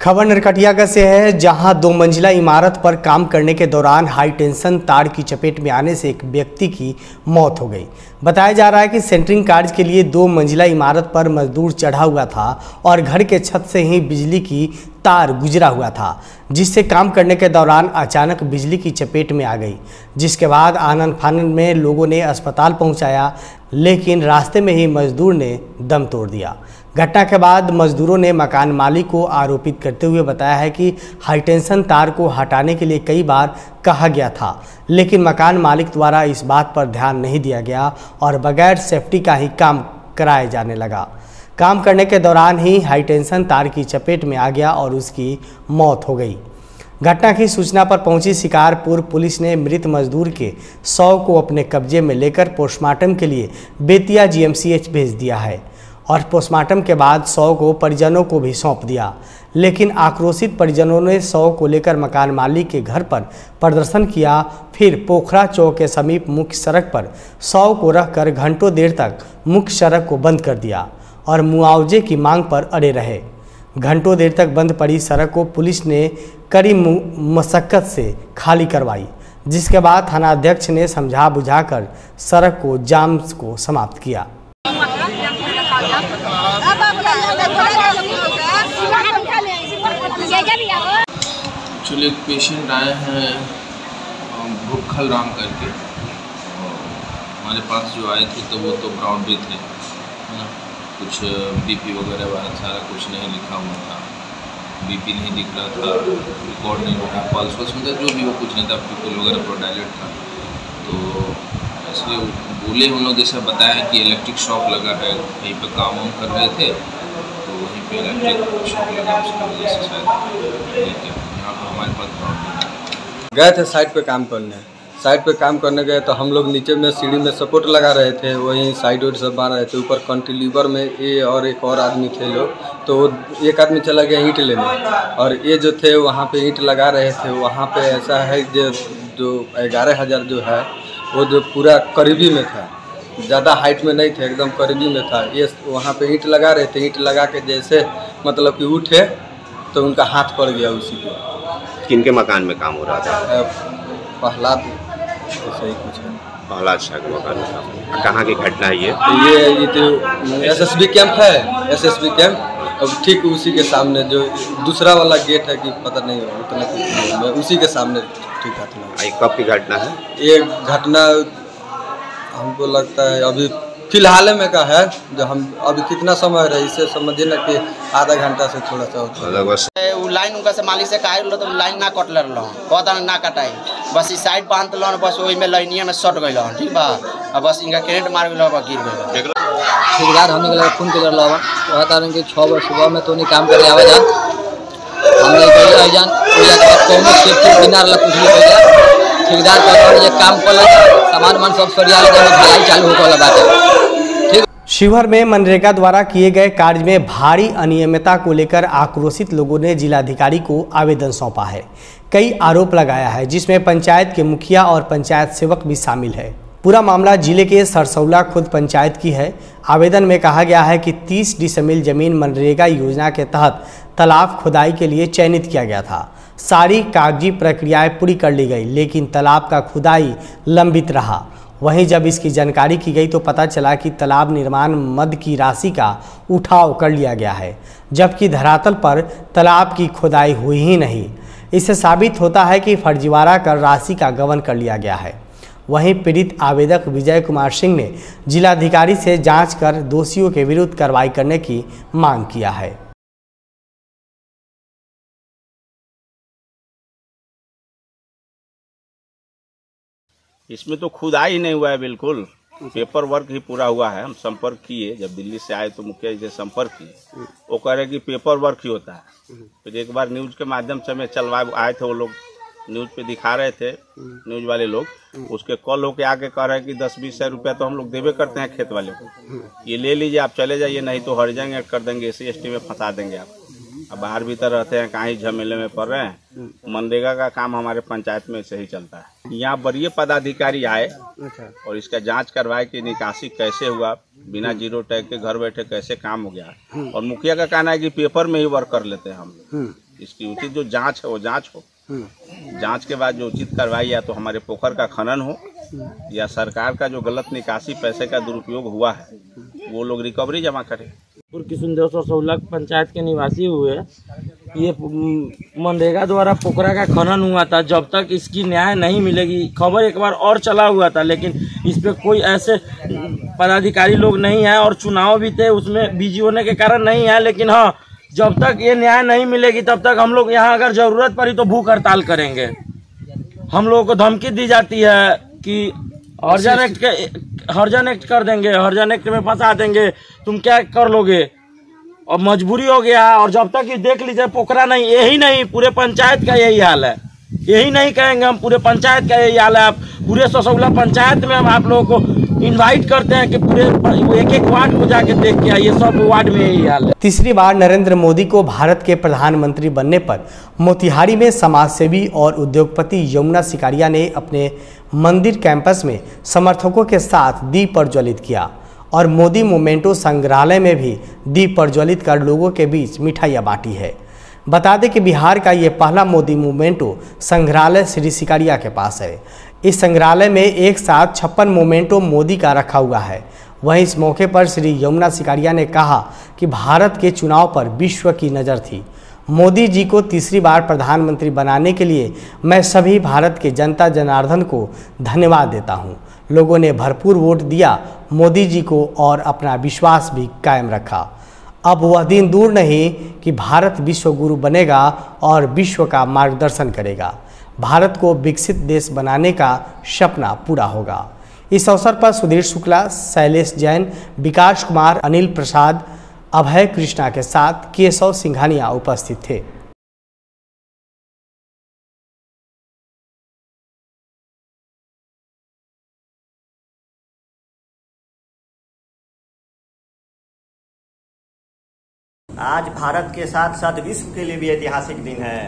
खबर नरकटियागंज से है, जहां 2 मंजिला इमारत पर काम करने के दौरान हाई टेंशन तार की चपेट में आने से एक व्यक्ति की मौत हो गई। बताया जा रहा है कि सेंटरिंग कार्य के लिए 2 मंजिला इमारत पर मजदूर चढ़ा हुआ था और घर के छत से ही बिजली की तार गुजरा हुआ था, जिससे काम करने के दौरान अचानक बिजली की चपेट में आ गई, जिसके बाद आनन फानन में लोगों ने अस्पताल पहुंचाया, लेकिन रास्ते में ही मजदूर ने दम तोड़ दिया। घटना के बाद मजदूरों ने मकान मालिक को आरोपित करते हुए बताया है कि हाईटेंशन तार को हटाने के लिए कई बार कहा गया था, लेकिन मकान मालिक द्वारा इस बात पर ध्यान नहीं दिया गया और बगैर सेफ्टी का ही काम कराया जाने लगा। काम करने के दौरान ही हाईटेंशन तार की चपेट में आ गया और उसकी मौत हो गई। घटना की सूचना पर पहुंची शिकारपुर पुलिस ने मृत मजदूर के शव को अपने कब्जे में लेकर पोस्टमार्टम के लिए बेतिया जीएमसीएच भेज दिया है और पोस्टमार्टम के बाद शव को परिजनों को भी सौंप दिया, लेकिन आक्रोशित परिजनों ने शव को लेकर मकान मालिक के घर पर प्रदर्शन किया। फिर पोखरा चौक के समीप मुख्य सड़क पर शव को रखकर घंटों देर तक मुख्य सड़क को बंद कर दिया और मुआवजे की मांग पर अड़े रहे। घंटों देर तक बंद पड़ी सड़क को पुलिस ने कड़ी मशक्कत से खाली करवाई, जिसके बाद थानाध्यक्ष ने समझा बुझाकर सड़क को जाम को समाप्त किया। एक्चुअली एक पेशेंट आए हैं भूखल राम करके, हमारे पास जो आए थे तो वो तो ब्राउन भी थे, है ना, कुछ बीपी वगैरह वाला सारा कुछ नहीं लिखा हुआ था, बीपी नहीं दिख रहा था, रिकॉर्ड नहीं हो रहा, पल्स वल्स मतलब जो भी वो कुछ नहीं था, पिपल वगैरह पर डायलेट था। तो इसलिए बोले हम लोग जैसा बताया कि इलेक्ट्रिक शॉक लगा है, कहीं पर काम वाम कर रहे थे तो वहीं पे इलेक्ट्रिक शॉक लगा, उसकी वजह से शायद यहाँ पर हमारे पास प्रॉब्लम गए थे साइड पे काम करने। साइड पे काम करने गए तो हम लोग नीचे में सीढ़ी में सपोर्ट लगा रहे थे, वहीं साइड वाइड सब मार रहे थे। ऊपर कंटिलीवर में ये और एक और आदमी थे लोग, तो एक आदमी चला गया ईंट लेने और ये जो थे वहाँ पे ईंट लगा रहे थे। वहाँ पे ऐसा है जो 11,000 जो है वो जो पूरा करीबी में था, ज़्यादा हाइट में नहीं थे, एकदम करीबी में था। ये वहाँ पे ईंट लगा रहे थे, ईंट लगा के जैसे मतलब कि उठे तो उनका हाथ पड़ गया उसी पे। किनके मकान में काम हो रहा था? प्रहलाद ऐसा ही कुछ है, प्रहलाद शाह के मकान में काम। कहाँ की घटना है ये तो SSB कैंप है, SSB कैंप। अब ठीक उसी के सामने जो दूसरा वाला गेट है कि पता नहीं उतना, उसी के सामने ठीक घटना। कब की घटना है? ये घटना हमको लगता है अभी फिलहाल में का है, जो हम अभी कितना समय रहे इससे समझिए ना कि आधा घंटा से थोड़ा सा लाइन उनका से मालिक से कहे तो लाइन ना कटल रहा, कहता ना कटाई, बस इस साइड बांध लो, बस वही में लाइनिया में शॉर्ट गई, ठीक बा, अब बस इनका करेंट मार गया, गिर गई। ठेकेदार हमने के फोन कर लो, कहता रहे कि 6 बजे सुबह में तो नहीं काम करे आवा जा, हमने कही जान कौन सेफ्टी बिना कुछ नहीं कह। ठेकेदार कहता ये काम कर सामान मान सब सरिया ढलाई चालू होकर बात। शिवहर में मनरेगा द्वारा किए गए कार्य में भारी अनियमितता को लेकर आक्रोशित लोगों ने जिलाधिकारी को आवेदन सौंपा है। कई आरोप लगाया है, जिसमें पंचायत के मुखिया और पंचायत सेवक भी शामिल है। पूरा मामला जिले के सरसौला खुद पंचायत की है। आवेदन में कहा गया है कि 30 डिसमिल जमीन मनरेगा योजना के तहत तालाब खुदाई के लिए चयनित किया गया था। सारी कागजी प्रक्रियाएं पूरी कर ली गई, लेकिन तालाब का खुदाई लंबित रहा। वहीं जब इसकी जानकारी की गई तो पता चला कि तालाब निर्माण मद की राशि का उठाव कर लिया गया है, जबकि धरातल पर तालाब की खुदाई हुई ही नहीं। इससे साबित होता है कि फर्जीवाड़ा कर राशि का गबन कर लिया गया है। वहीं पीड़ित आवेदक विजय कुमार सिंह ने जिलाधिकारी से जांच कर दोषियों के विरुद्ध कार्रवाई करने की मांग किया है। इसमें तो खुदाई ही नहीं हुआ है, बिल्कुल पेपर वर्क ही पूरा हुआ है। हम संपर्क किए, जब दिल्ली से आए तो मुखिया जी से संपर्क किए, वो कह रहे कि पेपर वर्क ही होता है। फिर एक बार न्यूज के माध्यम से हमें चलवाए आए थे, वो लोग न्यूज पे दिखा रहे थे, न्यूज वाले लोग, उसके कॉल होके आके कह रहे हैं कि 10-20 हज़ार रुपया तो हम लोग देवे करते हैं खेत वाले को, ये ले लीजिए, आप चले जाइए, नहीं तो हर जाएंगे, कर देंगे, SC/ST में फंसा देंगे आप। अब बाहर भीतर रहते हैं, कहाँ ही झमेले में पड़ रहे हैं। मनरेगा का काम हमारे पंचायत में से ही चलता है। यहाँ वरीय पदाधिकारी आए और इसका जांच करवाए कि निकासी कैसे हुआ, बिना जीरो टैग के घर बैठे कैसे काम हो गया। और मुखिया का कहना है कि पेपर में ही वर्क कर लेते हैं हम। इसकी उचित जो जांच है वो जांच हो। जांच के बाद जो उचित कार्रवाई या तो हमारे पोखर का खनन हो या सरकार का जो गलत निकासी पैसे का दुरुपयोग हुआ है वो लोग रिकवरी जमा करें। किशुनदेव सौलख पंचायत के निवासी हुए, ये मनरेगा द्वारा पोखरा का खनन हुआ था। जब तक इसकी न्याय नहीं मिलेगी, खबर एक बार और चला हुआ था लेकिन इस पे कोई ऐसे पदाधिकारी लोग नहीं है और चुनाव भी थे उसमें बिजी होने के कारण नहीं है। लेकिन हाँ, जब तक ये न्याय नहीं मिलेगी तब तक हम लोग यहाँ अगर जरूरत पड़ी तो भूख हड़ताल करेंगे। हम लोगों को धमकी दी जाती है कि हरिजन एक्ट कर देंगे, हरिजन एक्ट में फंसा देंगे, तुम क्या कर लोगे। और मजबूरी हो गया। और जब तक ये देख लीजिए पोखरा नहीं, यही नहीं पूरे पंचायत का यही हाल है। यही नहीं कहेंगे हम, पूरे पंचायत का यही हाल है। आप पूरे ससौला पंचायत में हम आप लोगों को इनवाइट करते हैं कि पूरे एक एक वार्ड में जाके देख के आइए, सब वार्ड में यही हाल है। तीसरी बार नरेंद्र मोदी को भारत के प्रधानमंत्री बनने पर मोतिहारी में समाजसेवी और उद्योगपति यमुना सिकारिया ने अपने मंदिर कैंपस में समर्थकों के साथ दीप प्रज्वलित किया और मोदी मोमेंटो संग्रहालय में भी दीप प्रज्वलित कर लोगों के बीच मिठाइयाँ बांटी है। बता दें कि बिहार का ये पहला मोदी मोमेंटो संग्रहालय श्री सिकारिया के पास है। इस संग्रहालय में एक साथ 56 मोमेंटो मोदी का रखा हुआ है। वहीं इस मौके पर श्री यमुना सिकारिया ने कहा कि भारत के चुनाव पर विश्व की नज़र थी। मोदी जी को तीसरी बार प्रधानमंत्री बनाने के लिए मैं सभी भारत के जनता जनार्दन को धन्यवाद देता हूं। लोगों ने भरपूर वोट दिया मोदी जी को और अपना विश्वास भी कायम रखा। अब वह दिन दूर नहीं कि भारत विश्व गुरु बनेगा और विश्व का मार्गदर्शन करेगा। भारत को विकसित देश बनाने का सपना पूरा होगा। इस अवसर पर सुधीर शुक्ला, शैलेश जैन, विकास कुमार, अनिल प्रसाद, अभय कृष्णा के साथ केशव सिंघानिया उपस्थित थे। आज भारत के साथ साथ विश्व के लिए भी ऐतिहासिक दिन है।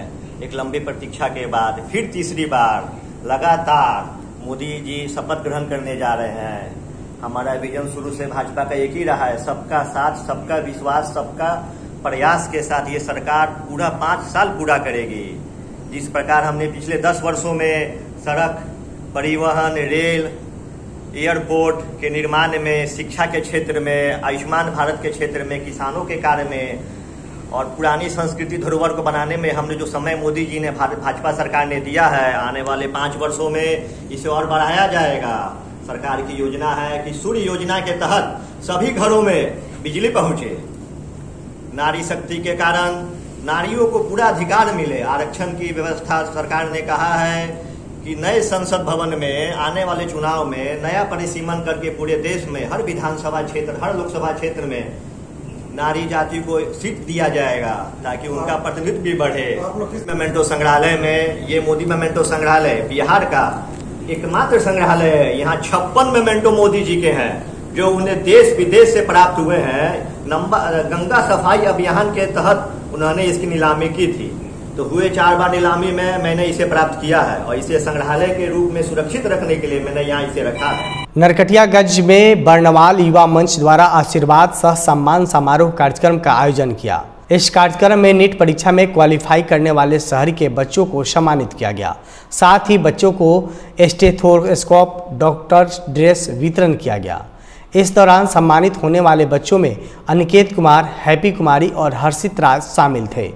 एक लंबी प्रतीक्षा के बाद फिर तीसरी बार लगातार मोदी जी शपथ ग्रहण करने जा रहे हैं। हमारा विजन शुरू से भाजपा का एक ही रहा है, सबका साथ, सबका विश्वास, सबका प्रयास के साथ ये सरकार पूरा 5 साल पूरा करेगी। जिस प्रकार हमने पिछले 10 वर्षों में सड़क, परिवहन, रेल, एयरपोर्ट के निर्माण में, शिक्षा के क्षेत्र में, आयुष्मान भारत के क्षेत्र में, किसानों के कार्य में और पुरानी संस्कृति धरोहर को बनाने में हमने जो समय मोदी जी ने भाजपा सरकार ने दिया है, आने वाले 5 वर्षों में इसे और बढ़ाया जाएगा। सरकार की योजना है कि सूर्य योजना के तहत सभी घरों में बिजली पहुंचे। नारी शक्ति के कारण नारियों को पूरा अधिकार मिले। आरक्षण की व्यवस्था सरकार ने कहा है कि नए संसद भवन में आने वाले चुनाव में नया परिसीमन करके पूरे देश में हर विधानसभा क्षेत्र, हर लोकसभा क्षेत्र में नारी जाति को सीट दिया जाएगा ताकि उनका प्रतिनिधित्व भी बढ़े। मोमेंटो संग्रहालय में, ये मोदी मोमेंटो संग्रहालय बिहार का एकमात्र संग्रहालय है। यहाँ 56 मोमेंटो मोदी जी के हैं जो उन्हें देश विदेश से प्राप्त हुए हैं। गंगा सफाई अभियान के तहत उन्होंने इसकी नीलामी की थी, तो हुए 4 बार नीलामी में मैंने इसे प्राप्त किया है और इसे संग्रहालय के रूप में सुरक्षित रखने के लिए मैंने यहाँ इसे रखा है। नरकटियागंज में बर्नवाल युवा मंच द्वारा आशीर्वाद सह सम्मान समारोह कार्यक्रम का आयोजन किया। इस कार्यक्रम में नीट परीक्षा में क्वालिफाई करने वाले शहर के बच्चों को सम्मानित किया गया। साथ ही बच्चों को स्टेथोस्कोप, डॉक्टर्स ड्रेस वितरण किया गया। इस दौरान सम्मानित होने वाले बच्चों में अनिकेत कुमार, हैप्पी कुमारी और हर्षित राज शामिल थे।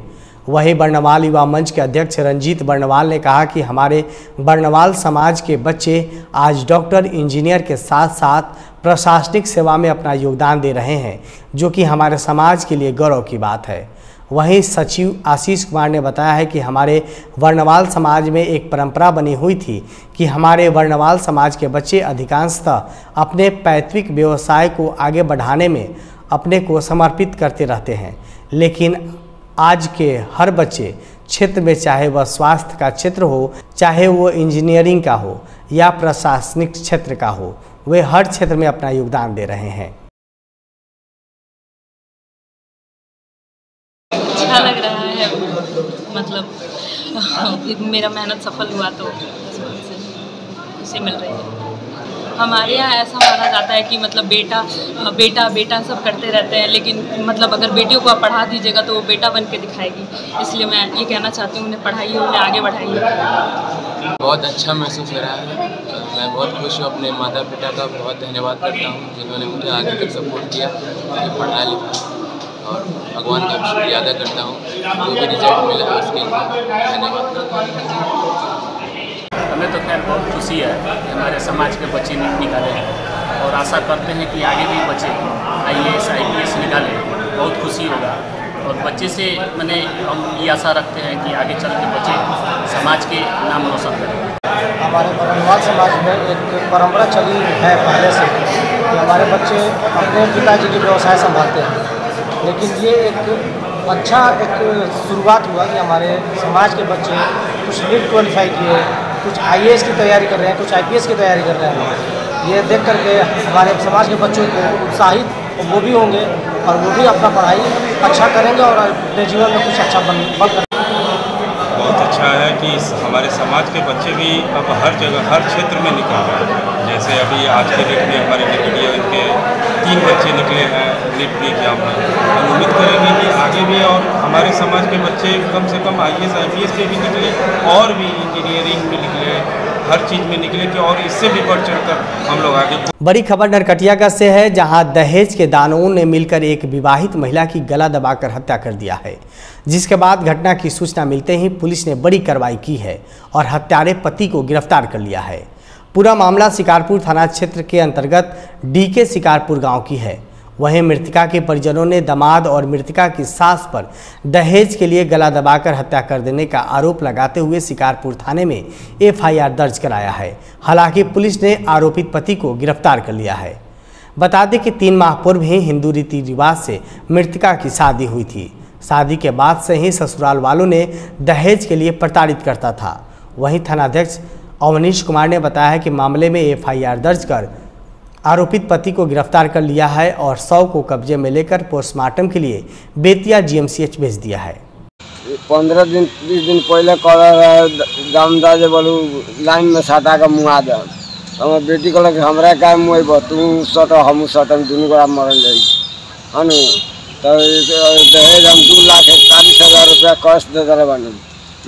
वहीं बर्नवाल युवा मंच के अध्यक्ष रंजीत बर्नवाल ने कहा कि हमारे बर्नवाल समाज के बच्चे आज डॉक्टर, इंजीनियर के साथ साथ प्रशासनिक सेवा में अपना योगदान दे रहे हैं, जो कि हमारे समाज के लिए गौरव की बात है। वहीं सचिव आशीष कुमार ने बताया है कि हमारे बर्नवाल समाज में एक परंपरा बनी हुई थी कि हमारे बर्नवाल समाज के बच्चे अधिकांशतः अपने पैतृक व्यवसाय को आगे बढ़ाने में अपने को समर्पित करते रहते हैं, लेकिन आज के हर बच्चे क्षेत्र में, चाहे वह स्वास्थ्य का क्षेत्र हो, चाहे वो इंजीनियरिंग का हो या प्रशासनिक क्षेत्र का हो, वे हर क्षेत्र में अपना योगदान दे रहे हैं। अच्छा लग रहा है, मतलब मेरा मेहनत सफल हुआ तो खुशी मिल रही है। हमारे यहाँ ऐसा माना जाता है कि मतलब बेटा सब करते रहते हैं, लेकिन मतलब अगर बेटियों को आप पढ़ा दीजिएगा तो वो बेटा बन के दिखाएगी। इसलिए मैं ये कहना चाहती हूँ उन्हें पढ़ाइए, उन्हें आगे बढ़ाइए। बहुत अच्छा महसूस हो रहा है। मैं बहुत खुश हूँ, अपने माता पिता का बहुत धन्यवाद करता हूँ जिन्होंने मुझे आगे तक सपोर्ट किया, मुझे पढ़ाया लिखा, और भगवान का शुक्रिया अदा करता हूँ जो भी रिजल्ट मिला है उसके लिए धन्यवाद करता हूँ। हमें तो खैर बहुत खुशी है कि हमारे समाज के बच्चे निकाले हैं और आशा करते हैं कि आगे भी बच्चे IAS IPS निकालें, बहुत खुशी होगा। और बच्चे से मैंने हम ये आशा रखते हैं कि आगे चल के बच्चे समाज के नाम रोशन करें। हमारे बरनवाल समाज में एक परंपरा चली है पहले से कि हमारे बच्चे अपने पिताजी के व्यवसाय संभालते हैं, लेकिन ये एक अच्छा शुरुआत हुआ कि हमारे समाज के बच्चे कुछ नीट क्वालिफाई किए, कुछ IAS की तैयारी कर रहे हैं, कुछ IPS की तैयारी कर रहे हैं। ये देख करके हमारे समाज के बच्चों को उत्साहित वो भी होंगे और वो भी अपना पढ़ाई अच्छा करेंगे और अपने जीवन में कुछ अच्छा बन बहुत अच्छा है कि हमारे समाज के बच्चे भी अब हर जगह हर क्षेत्र में निकल रहे हैं। जैसे अभी आज के डेट में हमारे वीडियो के 3 बच्चे निकले हैं नीट के एग्जाम में। हम उम्मीद करेंगे कि आगे भी और हमारे समाज के बच्चे कम से कम IAS IPS के भी निकले और भी इंजीनियरिंग में निकले, हर चीज़ में निकले कि और इससे भी बढ़ चढ़कर हम लोग आगे। बड़ी खबर नरकटियागंज से है, जहां दहेज के दानवों ने मिलकर एक विवाहित महिला की गला दबाकर हत्या कर दिया है, जिसके बाद घटना की सूचना मिलते ही पुलिस ने बड़ी कार्रवाई की है और हत्यारे पति को गिरफ्तार कर लिया है। पूरा मामला शिकारपुर थाना क्षेत्र के अंतर्गत DK शिकारपुर गांव की है। वहीं मृतका के परिजनों ने दामाद और मृतका की सास पर दहेज के लिए गला दबाकर हत्या कर देने का आरोप लगाते हुए शिकारपुर थाने में FIR दर्ज कराया है। हालांकि पुलिस ने आरोपित पति को गिरफ्तार कर लिया है। बता दें कि 3 माह पूर्व ही हिंदू रीति रिवाज से मृतका की शादी हुई थी। शादी के बाद से ही ससुराल वालों ने दहेज के लिए प्रताड़ित करता था। वहीं थानाध्यक्ष अवनीश कुमार ने बताया कि मामले में FIR दर्ज कर आरोपित पति को गिरफ्तार कर लिया है और शव को कब्जे में लेकर पोस्टमार्टम के लिए बेतिया GMCH भेज दिया है। 15 दिन 20 दिन पहले दामदा जे बोलू लाइन में साटा का मुआ दे हमारे बेटी को लगे हमरा का मुएब तू सट हम सटम दुनू गोरा मरल जाई अनु तो दहेज हम 2,41,000 रुपया कैश दे दिले बानी,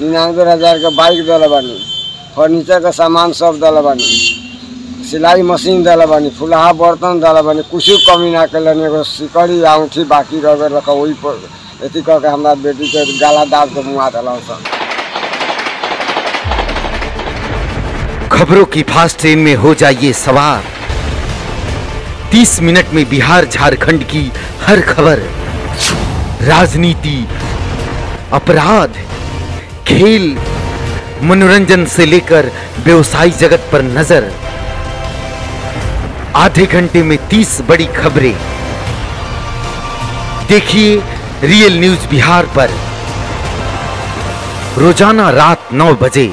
99,000 के बाइक दिले बानी, फर्नीचर का सामान सब दिले बानी, सिलाई मशीन दिले बानी, फुलहा बर्तन दिले बानी, कुछ कमी ना कलन। एगो सिकड़ी औंठी बाकी रह गए वही पर एती करके हमारा बेटी के गाला दाब के मुआ दिला। खबरों की फास्ट ट्रेन में हो जाइए सवार। 30 मिनट में बिहार झारखंड की हर खबर, राजनीति, अपराध, खेल, मनोरंजन से लेकर व्यवसायी जगत पर नजर। आधे घंटे में 30 बड़ी खबरें। देखिए रियल न्यूज बिहार पर रोजाना रात 9 बजे।